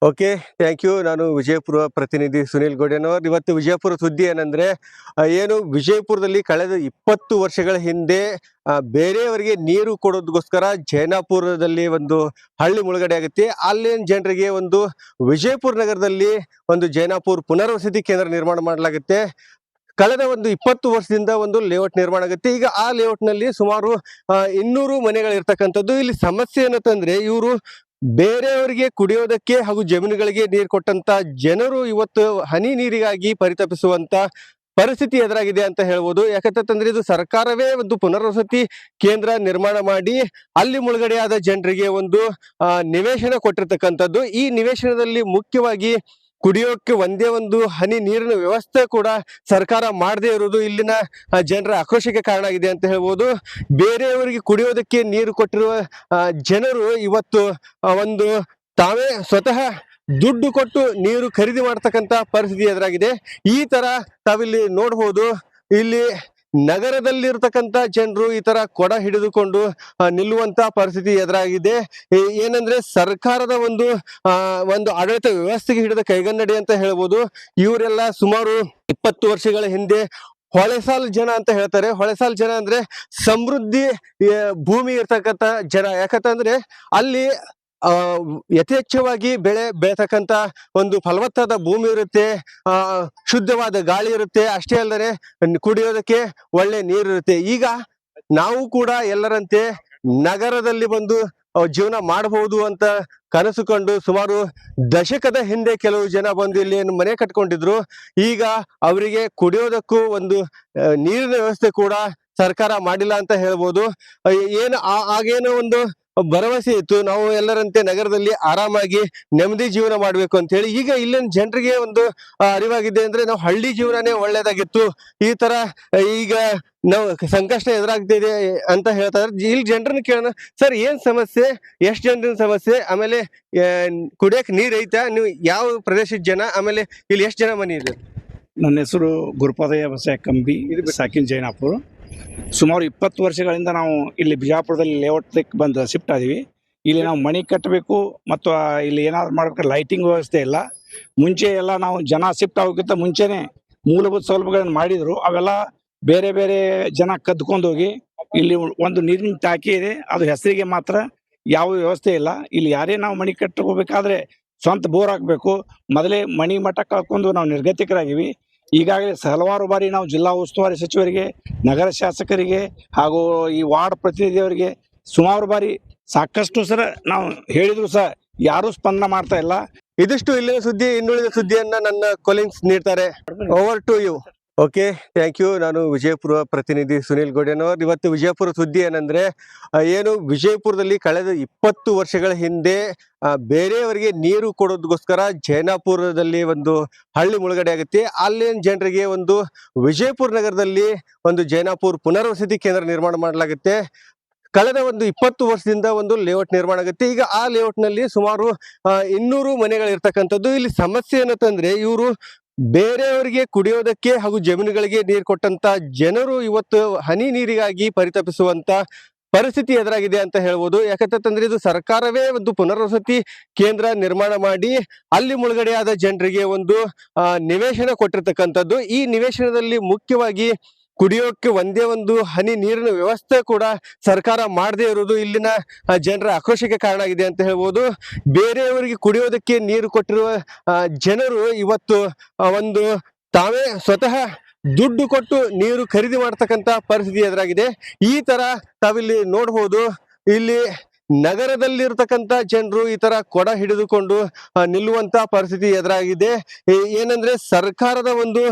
Okay, thank you. ನಾನು ವಿಜಯಪುರ ಪ್ರತಿನಿಧಿ ಸುನಿಲ್ ಗೋಡೆನವರ್. ಇವತ್ತು ವಿಜಯಪುರ ಸುದ್ದಿ ಏನಂದ್ರೆ, ಏನು ವಿಜಯಪುರದಲ್ಲಿ ಕಳೆದ 20 ವರ್ಷಗಳ ಹಿಂದೆ ಬೇರೆಯವರಿಗೆ ನೀರು ಕೊಡೋದಕ್ಕೋಸ್ಕರ ಜೈನಾಪುರದಲ್ಲಿ ಒಂದು ಹಳ್ಳಿ ಮುಳುಗಡೆ ಆಗುತ್ತೆ. ಅಲ್ಲಿನ ಜನರಿಗೆ ಒಂದು ವಿಜಯಪುರ ನಗರದಲ್ಲಿ ಒಂದು ಜೈನಾಪುರ ಪುನರ್ವಸತಿ ಕೇಂದ್ರ ನಿರ್ಮಾಣ ಮಾಡಲಾಗುತ್ತೆ. ಕಳೆದ ಒಂದು 20 ವರ್ಷದಿಂದ ಒಂದು ಲೇಔಟ್ ನಿರ್ಮಾಣ ಆಗುತ್ತೆ. ಈಗ ಆ ಲೇಔಟ್ ನಲ್ಲಿ ಸುಮಾರು 200 ಮನೆಗಳಿರ್ತಕ್ಕಂಥದ್ದು. ಇಲ್ಲಿ ಸಮಸ್ಯೆ ಏನಂತಂದ್ರೆ, ಇವರು ಬೇರೆಯವರಿಗೆ ಕುಡಿಯೋದಕ್ಕೆ ಹಾಗೂ ಜಮೀನುಗಳಿಗೆ ನೀರು ಕೊಟ್ಟಂತ ಜನರು ಇವತ್ತು ಹನಿ ನೀರಿಗಾಗಿ ಪರಿತಪಿಸುವಂತ ಪರಿಸ್ಥಿತಿ ಎದುರಾಗಿದೆ ಅಂತ ಹೇಳ್ಬೋದು. ಯಾಕಂತಂದ್ರೆ ಇದು ಸರ್ಕಾರವೇ ಒಂದು ಪುನರ್ವಸತಿ ಕೇಂದ್ರ ನಿರ್ಮಾಣ ಮಾಡಿ ಅಲ್ಲಿ ಮುಳುಗಡೆಯಾದ ಜನರಿಗೆ ಒಂದು ನಿವೇಶನ ಕೊಟ್ಟಿರ್ತಕ್ಕಂಥದ್ದು. ಈ ನಿವೇಶನದಲ್ಲಿ ಮುಖ್ಯವಾಗಿ ಕುಡಿಯೋಕೆ ಒಂದೇ ಒಂದು ಹನಿ ನೀರಿನ ವ್ಯವಸ್ಥೆ ಕೂಡ ಸರ್ಕಾರ ಮಾಡದೇ ಇರುವುದು ಇಲ್ಲಿನ ಜನರ ಆಕ್ರೋಶಕ್ಕೆ ಕಾರಣ ಆಗಿದೆ ಅಂತ ಹೇಳ್ಬೋದು. ಬೇರೆಯವರಿಗೆ ಕುಡಿಯೋದಕ್ಕೆ ನೀರು ಕೊಟ್ಟಿರುವ ಜನರು ಇವತ್ತು ಒಂದು ತಾವೇ ಸ್ವತಃ ದುಡ್ಡು ಕೊಟ್ಟು ನೀರು ಖರೀದಿ ಮಾಡ್ತಕ್ಕಂತ ಪರಿಸ್ಥಿತಿ ಎದುರಾಗಿದೆ. ಈ ತರ ತಾವಿಲ್ಲಿ ನೋಡ್ಬೋದು. ಇಲ್ಲಿ ನಗರದಲ್ಲಿರ್ತಕ್ಕಂಥ ಜನರು ಈ ತರ ಕೊಡ ಹಿಡಿದುಕೊಂಡು ನಿಲ್ಲುವಂತ ಪರಿಸ್ಥಿತಿ ಎದುರಾಗಿದೆ. ಏನಂದ್ರೆ ಸರ್ಕಾರದ ಒಂದು ಆಡಳಿತ ವ್ಯವಸ್ಥೆಗೆ ಹಿಡಿದ ಕೈಗನ್ನಡಿ ಅಂತ ಹೇಳ್ಬೋದು. ಇವರೆಲ್ಲ ಸುಮಾರು 20 ವರ್ಷಗಳ ಹಿಂದೆ ಹೊಳೆಸಾಲ್ ಜನ ಅಂತ ಹೇಳ್ತಾರೆ. ಹೊಳೆಸಾಲ್ ಜನ ಅಂದ್ರೆ ಸಮೃದ್ಧಿ ಭೂಮಿ ಇರ್ತಕ್ಕಂಥ ಜನ. ಯಾಕಂತಂದ್ರೆ ಅಲ್ಲಿ ಯಥೇಚ್ಛವಾಗಿ ಬೆಳೆ ಬೆಳೆತಕ್ಕಂತ ಒಂದು ಫಲವತ್ತಾದ ಭೂಮಿ ಇರುತ್ತೆ, ಶುದ್ಧವಾದ ಗಾಳಿ ಇರುತ್ತೆ. ಅಷ್ಟೇ ಅಲ್ಲದೆ ಕುಡಿಯೋದಕ್ಕೆ ಒಳ್ಳೆ ನೀರು ಇರುತ್ತೆ. ಈಗ ನಾವು ಕೂಡ ಎಲ್ಲರಂತೆ ನಗರದಲ್ಲಿ ಬಂದು ಜೀವನ ಮಾಡಬಹುದು ಅಂತ ಕನಸು ಕಂಡು ಸುಮಾರು ದಶಕದ ಹಿಂದೆ ಕೆಲವು ಜನ ಬಂದು ಇಲ್ಲಿ ಮನೆ ಕಟ್ಕೊಂಡಿದ್ರು. ಈಗ ಅವರಿಗೆ ಕುಡಿಯೋದಕ್ಕೂ ಒಂದು ನೀರಿನ ವ್ಯವಸ್ಥೆ ಕೂಡ ಸರ್ಕಾರ ಮಾಡಿಲ್ಲ ಅಂತ ಹೇಳ್ಬೋದು. ಆಗೇನೋ ಒಂದು ಭರವಸೆ ಇತ್ತು, ನಾವು ಎಲ್ಲರಂತೆ ನಗರದಲ್ಲಿ ಆರಾಮಾಗಿ ನೆಮ್ಮದಿ ಜೀವನ ಮಾಡ್ಬೇಕು ಅಂತ ಹೇಳಿ. ಈಗ ಇಲ್ಲಿನ ಜನರಿಗೆ ಒಂದು ಅರಿವಾಗಿದೆ ಅಂದ್ರೆ, ನಾವು ಹಳ್ಳಿ ಜೀವನನೇ ಒಳ್ಳೇದಾಗಿತ್ತು, ಈ ತರ ಈಗ ನಾವು ಸಂಕಷ್ಟ ಎದುರಾಗ್ತಿದೆ ಅಂತ ಹೇಳ್ತಾರೆ. ಇಲ್ಲಿ ಜನರನ್ನ ಕೇಳೋಣ, ಸರ್ ಏನ್ ಸಮಸ್ಯೆ, ಎಷ್ಟು ಜನರಿನ ಸಮಸ್ಯೆ, ಆಮೇಲೆ ಕುಡಿಯಕ್ ನೀರ್ ಐತಾ, ನೀವು ಯಾವ ಪ್ರದೇಶದ ಜನ, ಆಮೇಲೆ ಇಲ್ಲಿ ಎಷ್ಟು ಜನ ಮನೆ ಇದೆ? ನನ್ನ ಹೆಸರು ಗುರುಪಾದಯ್ಯ ಬಸಯ್ಯ ಕಂಬಿ, ಸಾಕಿನ್ ಜೈನಾಪುರ. ಸುಮಾರು 20 ವರ್ಷಗಳಿಂದ ನಾವು ಇಲ್ಲಿ ಬಿಜಾಪುರದಲ್ಲಿ ಲೇಔಟ್ಲಿಕ್ಕೆ ಬಂದು ಶಿಫ್ಟ್ ಆದೀವಿ. ಇಲ್ಲಿ ನಾವು ಮನೆ ಕಟ್ಟಬೇಕು ಮತ್ತು ಇಲ್ಲಿ ಏನಾದ್ರು ಮಾಡ್ಬೇಕು, ಲೈಟಿಂಗ್ ವ್ಯವಸ್ಥೆ ಇಲ್ಲ. ಮುಂಚೆ ಎಲ್ಲ ನಾವು ಜನ ಶಿಫ್ಟ್ ಆಗೋಕ್ಕಿಂತ ಮುಂಚೆನೆ ಮೂಲಭೂತ ಸೌಲಭ್ಯಗಳನ್ನು ಮಾಡಿದ್ರು. ಅವೆಲ್ಲ ಬೇರೆ ಬೇರೆ ಜನ ಕದ್ಕೊಂಡು ಹೋಗಿ ಇಲ್ಲಿ ಒಂದು ನೀರಿನ ಟಾಕಿ ಇದೆ, ಅದು ಹೆಸರಿಗೆ ಮಾತ್ರ, ಯಾವ ವ್ಯವಸ್ಥೆ ಇಲ್ಲ. ಇಲ್ಲಿ ಯಾರೇ ನಾವು ಮನೆ ಕಟ್ಕೋಬೇಕಾದ್ರೆ ಸ್ವಂತ ಬೋರ್ ಹಾಕಬೇಕು. ಮೊದಲೇ ಮಣಿ ಮಠ ಕಳ್ಕೊಂಡು ನಾವು ನಿರ್ಗತಿಕರಾಗಿವಿ. ಈಗಾಗಲೇ ಹಲವಾರು ಬಾರಿ ನಾವು ಜಿಲ್ಲಾ ಉಸ್ತುವಾರಿ ಸಚಿವರಿಗೆ, ನಗರ ಶಾಸಕರಿಗೆ ಹಾಗೂ ಈ ವಾರ್ಡ್ ಪ್ರತಿನಿಧಿಯವರಿಗೆ ಸುಮಾರು ಬಾರಿ ಸಾಕಷ್ಟು ಸರ ನಾವು ಹೇಳಿದ್ರು ಸಹ ಯಾರು ಸ್ಪಂದನ ಮಾಡ್ತಾ ಇಲ್ಲ. ಇದಿಷ್ಟು ಇಲ್ಲಿನ ಸುದ್ದಿ. ಇನ್ನುಳಿದ ಸುದ್ದಿಯನ್ನ ನನ್ನ ಕೊಲಿಂಗ್ಸ್ ನೀಡ್ತಾರೆ. Over to you. Okay, thank you. ನಾನು ವಿಜಯಪುರ ಪ್ರತಿನಿಧಿ ಸುನಿಲ್ ಗೋಡೆನವರ್. ಇವತ್ತು ವಿಜಯಪುರ ಸುದ್ದಿ ಏನಂದ್ರೆ, ಏನು ವಿಜಯಪುರದಲ್ಲಿ ಕಳೆದ 20 ವರ್ಷಗಳ ಹಿಂದೆ ಬೇರೆಯವರಿಗೆ ನೀರು ಕೊಡೋದಕ್ಕೋಸ್ಕರ ಜೈನಾಪುರದಲ್ಲಿ ಒಂದು ಹಳ್ಳಿ ಮುಳುಗಡೆ ಆಗುತ್ತೆ. ಅಲ್ಲಿನ ಜನರಿಗೆ ಒಂದು ವಿಜಯಪುರ ನಗರದಲ್ಲಿ ಒಂದು ಜೈನಾಪುರ ಪುನರ್ವಸತಿ ಕೇಂದ್ರ ನಿರ್ಮಾಣ ಮಾಡಲಾಗುತ್ತೆ. ಕಳೆದ ಒಂದು 20 ವರ್ಷದಿಂದ ಒಂದು ಲೇಔಟ್ ನಿರ್ಮಾಣ ಆಗುತ್ತೆ. ಈಗ ಆ ಲೇಔಟ್ ನಲ್ಲಿ ಸುಮಾರು 200 ಮನೆಗಳಿರ್ತಕ್ಕಂಥದ್ದು. ಇಲ್ಲಿ ಸಮಸ್ಯೆ ಏನಂತಂದ್ರೆ, ಇವರು ಬೇರೆಯವರಿಗೆ ಕುಡಿಯೋದಕ್ಕೆ ಹಾಗೂ ಜಮೀನುಗಳಿಗೆ ನೀರು ಕೊಟ್ಟಂತ ಜನರು ಇವತ್ತು ಹನಿ ನೀರಿಗಾಗಿ ಪರಿತಪಿಸುವಂತ ಪರಿಸ್ಥಿತಿ ಎದುರಾಗಿದೆ ಅಂತ ಹೇಳ್ಬೋದು. ಯಾಕಂತಂದ್ರೆ ಇದು ಸರ್ಕಾರವೇ ಒಂದು ಪುನರ್ವಸತಿ ಕೇಂದ್ರ ನಿರ್ಮಾಣ ಮಾಡಿ ಅಲ್ಲಿ ಮುಳುಗಡೆಯಾದ ಜನರಿಗೆ ಒಂದು ನಿವೇಶನ ಕೊಟ್ಟಿರ್ತಕ್ಕಂಥದ್ದು. ಈ ನಿವೇಶನದಲ್ಲಿ ಮುಖ್ಯವಾಗಿ ಕುಡಿಯೋಕೆ ಒಂದೇ ಒಂದು ಹನಿ ನೀರಿನ ವ್ಯವಸ್ಥೆ ಕೂಡ ಸರ್ಕಾರ ಮಾಡದೇ ಇರುವುದು ಇಲ್ಲಿನ ಜನರ ಆಕ್ರೋಶಕ್ಕೆ ಕಾರಣ ಆಗಿದೆ ಅಂತ ಹೇಳ್ಬೋದು. ಬೇರೆಯವರಿಗೆ ಕುಡಿಯೋದಕ್ಕೆ ನೀರು ಕೊಟ್ಟಿರುವ ಜನರು ಇವತ್ತು ಒಂದು ತಾವೇ ಸ್ವತಃ ದುಡ್ಡು ಕೊಟ್ಟು ನೀರು ಖರೀದಿ ಮಾಡ್ತಕ್ಕಂತ ಪರಿಸ್ಥಿತಿ ಎದುರಾಗಿದೆ. ಈ ತರ ತಾವಿಲ್ಲಿ ನೋಡ್ಬೋದು. ಇಲ್ಲಿ ನಗರದಲ್ಲಿರ್ತಕ್ಕಂಥ ಜನರು ಈ ತರ ಕೊಡ ಹಿಡಿದುಕೊಂಡು ನಿಲ್ಲುವಂತ ಪರಿಸ್ಥಿತಿ ಎದುರಾಗಿದೆ. ಏನಂದ್ರೆ ಸರ್ಕಾರದ ಒಂದು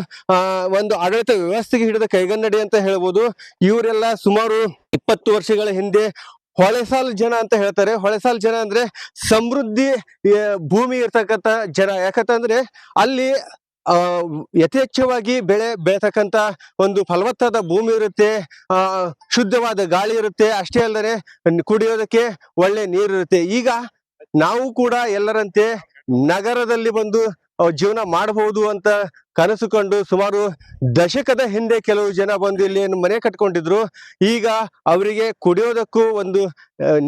ಆಡಳಿತ ವ್ಯವಸ್ಥೆಗೆ ಹಿಡಿದ ಕೈಗನ್ನಡಿ ಅಂತ ಹೇಳ್ಬೋದು. ಇವರೆಲ್ಲ ಸುಮಾರು 20 ವರ್ಷಗಳ ಹಿಂದೆ ಹೊಳೆಸಾಲ್ ಜನ ಅಂತ ಹೇಳ್ತಾರೆ. ಹೊಳೆಸಾಲ್ ಜನ ಅಂದ್ರೆ ಸಮೃದ್ಧಿ ಭೂಮಿ ಇರ್ತಕ್ಕಂಥ ಜನ. ಯಾಕಂತಂದ್ರೆ ಅಲ್ಲಿ ಯಥೇಚ್ಛವಾಗಿ ಬೆಳೆ ಬೆಳೆತಕ್ಕಂತ ಒಂದು ಫಲವತ್ತಾದ ಭೂಮಿ ಇರುತ್ತೆ, ಶುದ್ಧವಾದ ಗಾಳಿ ಇರುತ್ತೆ. ಅಷ್ಟೇ ಅಲ್ಲದೆ ಕುಡಿಯೋದಕ್ಕೆ ಒಳ್ಳೆ ನೀರು ಇರುತ್ತೆ. ಈಗ ನಾವು ಕೂಡ ಎಲ್ಲರಂತೆ ನಗರದಲ್ಲಿ ಬಂದು ಜೀವನ ಮಾಡಬಹುದು ಅಂತ ಕನಸು ಕಂಡು ಸುಮಾರು ದಶಕದ ಹಿಂದೆ ಕೆಲವು ಜನ ಬಂದು ಇಲ್ಲಿ ಮನೆ ಕಟ್ಕೊಂಡಿದ್ರು. ಈಗ ಅವರಿಗೆ ಕುಡಿಯೋದಕ್ಕೂ ಒಂದು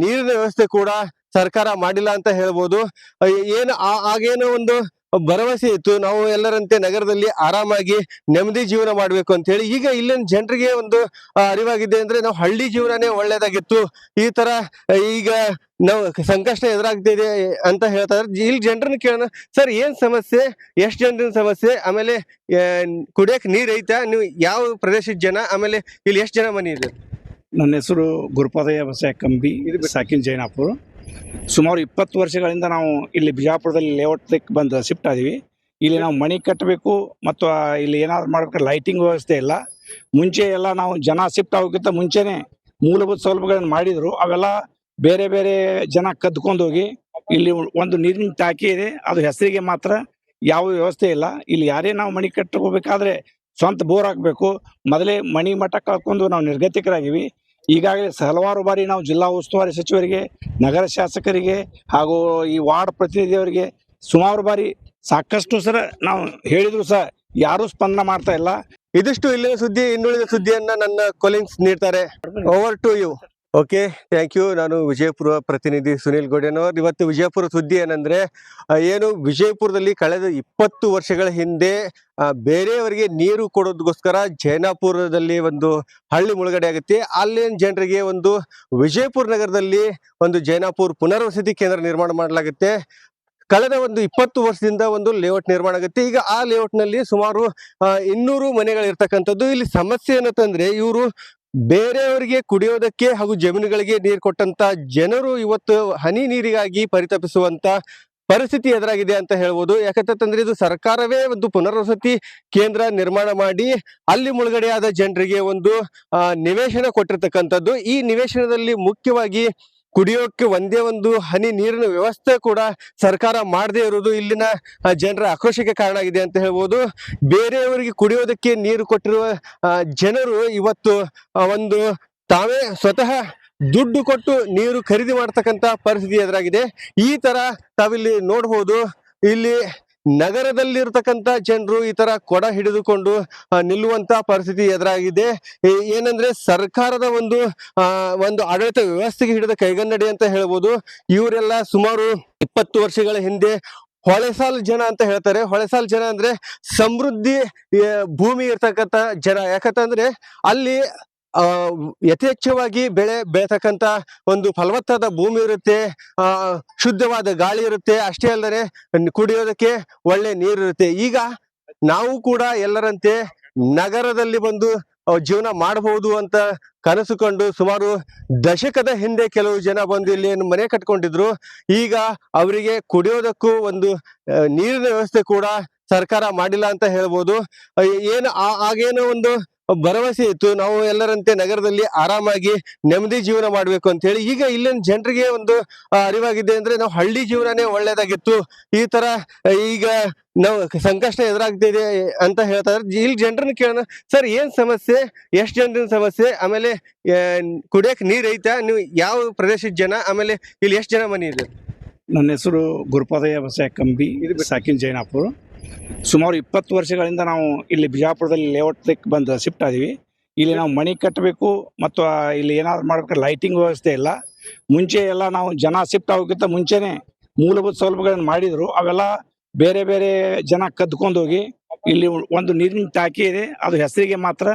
ನೀರಿನ ವ್ಯವಸ್ಥೆ ಕೂಡ ಸರ್ಕಾರ ಮಾಡಿಲ್ಲ ಅಂತ ಹೇಳ್ಬೋದು. ಏನು ಆಗೇನೋ ಒಂದು ಭರವಸೆ ಇತ್ತು, ನಾವು ಎಲ್ಲರಂತೆ ನಗರದಲ್ಲಿ ಆರಾಮಾಗಿ ನೆಮ್ಮದಿ ಜೀವನ ಮಾಡ್ಬೇಕು ಅಂತ ಹೇಳಿ. ಈಗ ಇಲ್ಲಿನ ಜನರಿಗೆ ಒಂದು ಅರಿವಾಗಿದೆ ಅಂದ್ರೆ ನಾವು ಹಳ್ಳಿ ಜೀವನನೇ ಒಳ್ಳೇದಾಗಿತ್ತು, ಈ ತರ ಈಗ ನಾವು ಸಂಕಷ್ಟ ಎದುರಾಗ್ತಿದೆ ಅಂತ ಹೇಳ್ತಾ ಇದ್ದಾರೆ. ಇಲ್ಲಿ ಜನರನ್ನ ಕೇಳೋಣ, ಸರ್ ಏನ್ ಸಮಸ್ಯೆ, ಎಷ್ಟ್ ಜನರಿನ ಸಮಸ್ಯೆ, ಆಮೇಲೆ ಕುಡಿಯಕ್ ನೀರ್ ಐತಾ, ನೀವು ಯಾವ ಪ್ರದೇಶದ ಜನ, ಆಮೇಲೆ ಇಲ್ಲಿ ಎಷ್ಟ್ ಜನ ಮನೆ ಇದೆ? ನನ್ನ ಹೆಸರು ಗುರುಪಾದಯ್ಯ ಬಸಯ್ಯ ಕಂಬಿ, ಸಾಕಿನ ಜೈನಾಪುರ. ಸುಮಾರು 20 ವರ್ಷಗಳಿಂದ ನಾವು ಇಲ್ಲಿ ಬಿಜಾಪುರದಲ್ಲಿ ಲೇಔಟ್ ಬಂದು ಶಿಫ್ಟ್ ಆದೀವಿ. ಇಲ್ಲಿ ನಾವು ಮನೆ ಕಟ್ಟಬೇಕು ಮತ್ತು ಇಲ್ಲಿ ಏನಾದ್ರು ಮಾಡ್ಬೇಕಾದ್ರೆ ಲೈಟಿಂಗ್ ವ್ಯವಸ್ಥೆ ಇಲ್ಲ. ಮುಂಚೆ ಎಲ್ಲ ನಾವು ಜನ ಶಿಫ್ಟ್ ಆಗೋಕ್ಕಿಂತ ಮುಂಚೆನೆ ಮೂಲಭೂತ ಸೌಲಭ್ಯಗಳನ್ನು ಮಾಡಿದ್ರು, ಅವೆಲ್ಲ ಬೇರೆ ಬೇರೆ ಜನ ಕದ್ಕೊಂಡು ಹೋಗಿ ಇಲ್ಲಿ ಒಂದು ನೀರಿನ ಟಾಕಿ ಇದೆ, ಅದು ಹೆಸರಿಗೆ ಮಾತ್ರ, ಯಾವ ವ್ಯವಸ್ಥೆ ಇಲ್ಲ. ಇಲ್ಲಿ ಯಾರೇ ನಾವು ಮನೆ ಕಟ್ಟಕೋಬೇಕಾದ್ರೆ ಸ್ವಂತ ಬೋರ್ ಹಾಕಬೇಕು. ಮೊದಲೇ ಮಣಿ ಮಠ ಕಳ್ಕೊಂಡು ನಾವು ನಿರ್ಗತಿಕರಾಗಿವಿ. ಈಗಾಗಲೇ ಹಲವಾರು ಬಾರಿ ನಾವು ಜಿಲ್ಲಾ ಉಸ್ತುವಾರಿ ಸಚಿವರಿಗೆ, ನಗರ ಶಾಸಕರಿಗೆ ಹಾಗೂ ಈ ವಾರ್ಡ್ ಪ್ರತಿನಿಧಿಯವರಿಗೆ ಸುಮಾರು ಬಾರಿ ಸಾಕಷ್ಟು ಸರ ನಾವು ಹೇಳಿದ್ರು ಸಹ ಯಾರೂ ಸ್ಪಂದನ ಮಾಡ್ತಾ ಇಲ್ಲ. ಇದಿಷ್ಟು ಇಲ್ಲಿನ ಸುದ್ದಿ. ಇನ್ನುಳಿದ ಸುದ್ದಿಯನ್ನ ನನ್ನ ಕೊಲಿಂಗ್ಸ್ ನೀಡ್ತಾರೆ. Over to you. Okay, thank you. ನಾನು ವಿಜಯಪುರ ಪ್ರತಿನಿಧಿ ಸುನಿಲ್ ಗೋಡೆನವರ್. ಇವತ್ತು ವಿಜಯಪುರ ಸುದ್ದಿ ಏನಂದ್ರೆ, ಏನು ವಿಜಯಪುರದಲ್ಲಿ ಕಳೆದ 20 ವರ್ಷಗಳ ಹಿಂದೆ ಬೇರೆಯವರಿಗೆ ನೀರು ಕೊಡೋದಕ್ಕೋಸ್ಕರ ಜೈನಾಪುರದಲ್ಲಿ ಒಂದು ಹಳ್ಳಿ ಮುಳುಗಡೆ ಆಗುತ್ತೆ. ಅಲ್ಲಿನ ಜನರಿಗೆ ಒಂದು ವಿಜಯಪುರ ನಗರದಲ್ಲಿ ಒಂದು ಜೈನಾಪುರ ಪುನರ್ವಸತಿ ಕೇಂದ್ರ ನಿರ್ಮಾಣ ಮಾಡಲಾಗುತ್ತೆ. ಕಳೆದ ಒಂದು 20 ವರ್ಷದಿಂದ ಒಂದು ಲೇಔಟ್ ನಿರ್ಮಾಣ ಆಗುತ್ತೆ. ಈಗ ಆ ಲೇಔಟ್ ನಲ್ಲಿ ಸುಮಾರು 200 ಮನೆಗಳಿರ್ತಕ್ಕಂಥದ್ದು. ಇಲ್ಲಿ ಸಮಸ್ಯೆ ಏನಂತಂದ್ರೆ, ಇವರು ಬೇರೆಯವರಿಗೆ ಕುಡಿಯೋದಕ್ಕೆ ಹಾಗೂ ಜಮೀನುಗಳಿಗೆ ನೀರು ಕೊಟ್ಟಂತ ಜನರು ಇವತ್ತು ಹನಿ ನೀರಿಗಾಗಿ ಪರಿತಪಿಸುವಂತ ಪರಿಸ್ಥಿತಿ ಎದುರಾಗಿದೆ ಅಂತ ಹೇಳ್ಬೋದು. ಯಾಕಂತಂದ್ರೆ ಇದು ಸರ್ಕಾರವೇ ಒಂದು ಪುನರ್ವಸತಿ ಕೇಂದ್ರ ನಿರ್ಮಾಣ ಮಾಡಿ ಅಲ್ಲಿ ಮುಳುಗಡೆಯಾದ ಜನರಿಗೆ ಒಂದು ನಿವೇಶನ ಕೊಟ್ಟಿರ್ತಕ್ಕಂಥದ್ದು. ಈ ನಿವೇಶನದಲ್ಲಿ ಮುಖ್ಯವಾಗಿ ಕುಡಿಯೋಕೆ ಒಂದೇ ಒಂದು ಹನಿ ನೀರಿನ ವ್ಯವಸ್ಥೆ ಕೂಡ ಸರ್ಕಾರ ಮಾಡದೇ ಇರುವುದು ಇಲ್ಲಿನ ಜನರ ಆಕ್ರೋಶಕ್ಕೆ ಕಾರಣ ಆಗಿದೆ ಅಂತ ಹೇಳ್ಬೋದು. ಬೇರೆಯವರಿಗೆ ಕುಡಿಯೋದಕ್ಕೆ ನೀರು ಕೊಟ್ಟಿರುವ ಜನರು ಇವತ್ತು ಒಂದು ತಾವೇ ಸ್ವತಃ ದುಡ್ಡು ಕೊಟ್ಟು ನೀರು ಖರೀದಿ ಮಾಡ್ತಕ್ಕಂತ ಪರಿಸ್ಥಿತಿ ಎದುರಾಗಿದೆ. ಈ ತರ ತಾವಿಲ್ಲಿ ನೋಡ್ಬೋದು, ಇಲ್ಲಿ ನಗರದಲ್ಲಿರ್ತಕ್ಕಂಥ ಜನರು ಈ ತರ ಕೊಡ ಹಿಡಿದುಕೊಂಡು ನಿಲ್ಲುವಂತ ಪರಿಸ್ಥಿತಿ ಎದುರಾಗಿದೆ. ಏನಂದ್ರೆ ಸರ್ಕಾರದ ಒಂದು ಆಡಳಿತ ವ್ಯವಸ್ಥೆಗೆ ಹಿಡಿದ ಕೈಗನ್ನಡಿ ಅಂತ ಹೇಳ್ಬೋದು. ಇವರೆಲ್ಲ ಸುಮಾರು 20 ವರ್ಷಗಳ ಹಿಂದೆ ಹೊಳೆಸಾಲ್ ಜನ ಅಂತ ಹೇಳ್ತಾರೆ. ಹೊಳೆಸಾಲ್ ಜನ ಅಂದ್ರೆ ಸಮೃದ್ಧಿ ಭೂಮಿ ಇರ್ತಕ್ಕಂಥ ಜನ. ಯಾಕಂತಂದ್ರೆ ಅಲ್ಲಿ ಯಥೇಚ್ಛವಾಗಿ ಬೆಳೆ ಬೆಳೆತಕ್ಕಂತ ಒಂದು ಫಲವತ್ತಾದ ಭೂಮಿ ಇರುತ್ತೆ, ಶುದ್ಧವಾದ ಗಾಳಿ ಇರುತ್ತೆ. ಅಷ್ಟೇ ಅಲ್ಲದೆ ಕುಡಿಯೋದಕ್ಕೆ ಒಳ್ಳೆ ನೀರು ಇರುತ್ತೆ. ಈಗ ನಾವು ಕೂಡ ಎಲ್ಲರಂತೆ ನಗರದಲ್ಲಿ ಬಂದು ಜೀವನ ಮಾಡಬಹುದು ಅಂತ ಕನಸು ಕಂಡು ಸುಮಾರು ದಶಕದ ಹಿಂದೆ ಕೆಲವು ಜನ ಬಂದು ಇಲ್ಲಿ ಮನೆ ಕಟ್ಕೊಂಡಿದ್ರು. ಈಗ ಅವರಿಗೆ ಕುಡಿಯೋದಕ್ಕೂ ಒಂದು ನೀರಿನ ವ್ಯವಸ್ಥೆ ಕೂಡ ಸರ್ಕಾರ ಮಾಡಿಲ್ಲ ಅಂತ ಹೇಳ್ಬೋದು. ಏನು ಆಗೇನೋ ಒಂದು ಭರವಸೆ ಇತ್ತು, ನಾವು ಎಲ್ಲರಂತೆ ನಗರದಲ್ಲಿ ಆರಾಮಾಗಿ ನೆಮ್ಮದಿ ಜೀವನ ಮಾಡ್ಬೇಕು ಅಂತ ಹೇಳಿ. ಈಗ ಇಲ್ಲಿನ ಜನರಿಗೆ ಒಂದು ಅರಿವಾಗಿದೆ ಅಂದ್ರೆ ನಾವು ಹಳ್ಳಿ ಜೀವನನೇ ಒಳ್ಳೇದಾಗಿತ್ತು, ಈ ತರ ಈಗ ನಾವು ಸಂಕಷ್ಟ ಎದುರಾಗ್ತಿದೆ ಅಂತ ಹೇಳ್ತಾ ಇದ್ದಾರೆ. ಇಲ್ಲಿ ಜನರನ್ನ ಕೇಳೋಣ, ಸರ್ ಏನ್ ಸಮಸ್ಯೆ, ಎಷ್ಟ್ ಜನರಿನ ಸಮಸ್ಯೆ, ಆಮೇಲೆ ಕುಡಿಯಕ್ ನೀರ್ ಐತಾ, ನೀವು ಯಾವ ಪ್ರದೇಶದ ಜನ, ಆಮೇಲೆ ಇಲ್ಲಿ ಎಷ್ಟ್ ಜನ ಮನೆ ಇದೆ? ನನ್ನ ಹೆಸರು ಗುರುಪಾದಯ್ಯ ಬಸಯ್ಯ ಕಂಬಿ, ಸಾಕಿನ ಜೈನಾಪುರ. ಸುಮಾರು 20 ವರ್ಷಗಳಿಂದ ನಾವು ಇಲ್ಲಿ ಬಿಜಾಪುರದಲ್ಲಿ ಲೇಔಟ್ ಬಂದು ಶಿಫ್ಟ್ ಆದೀವಿ. ಇಲ್ಲಿ ನಾವು ಮನೆ ಕಟ್ಟಬೇಕು ಮತ್ತು ಇಲ್ಲಿ ಏನಾದ್ರು ಮಾಡ್ಬೇಕಾದ್ರೆ ಲೈಟಿಂಗ್ ವ್ಯವಸ್ಥೆ ಇಲ್ಲ. ಮುಂಚೆ ಎಲ್ಲ ನಾವು ಜನ ಶಿಫ್ಟ್ ಆಗೋಕ್ಕಿಂತ ಮುಂಚೆನೆ ಮೂಲಭೂತ ಸೌಲಭ್ಯಗಳನ್ನು ಮಾಡಿದ್ರು, ಅವೆಲ್ಲ ಬೇರೆ ಬೇರೆ ಜನ ಕದ್ಕೊಂಡು ಹೋಗಿ ಇಲ್ಲಿ ಒಂದು ನೀರಿನ ಟಾಕಿ ಇದೆ, ಅದು ಹೆಸರಿಗೆ ಮಾತ್ರ,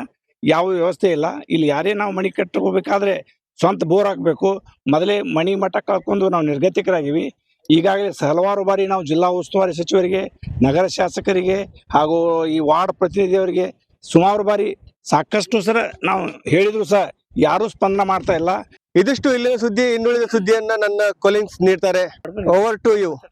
ಯಾವ ವ್ಯವಸ್ಥೆ ಇಲ್ಲ. ಇಲ್ಲಿ ಯಾರೇ ನಾವು ಮನೆ ಕಟ್ಟಕೋಬೇಕಾದ್ರೆ ಸ್ವಂತ ಬೋರ್ ಹಾಕಬೇಕು. ಮೊದಲೇ ಮಣಿ ಮಠ ಕಳ್ಕೊಂಡು ನಾವು ನಿರ್ಗತಿಕರಾಗಿವಿ. ಈಗಾಗಲೇ ಹಲವಾರು ಬಾರಿ ನಾವು ಜಿಲ್ಲಾ ಉಸ್ತುವಾರಿ ಸಚಿವರಿಗೆ, ನಗರ ಶಾಸಕರಿಗೆ ಹಾಗೂ ಈ ವಾರ್ಡ್ ಪ್ರತಿನಿಧಿಯವರಿಗೆ ಸುಮಾರು ಬಾರಿ ಸಾಕಷ್ಟು ಸರ ನಾವು ಹೇಳಿದ್ರು ಸಹ ಯಾರೂ ಸ್ಪಂದನ ಮಾಡ್ತಾ ಇಲ್ಲ. ಇದಿಷ್ಟು ಇಲ್ಲಿನ ಸುದ್ದಿ. ಇನ್ನುಳಿದ ಸುದ್ದಿಯನ್ನ ನನ್ನ ಕೊಲಿಂಗ್ಸ್ ನೀಡ್ತಾರೆ. Over to you.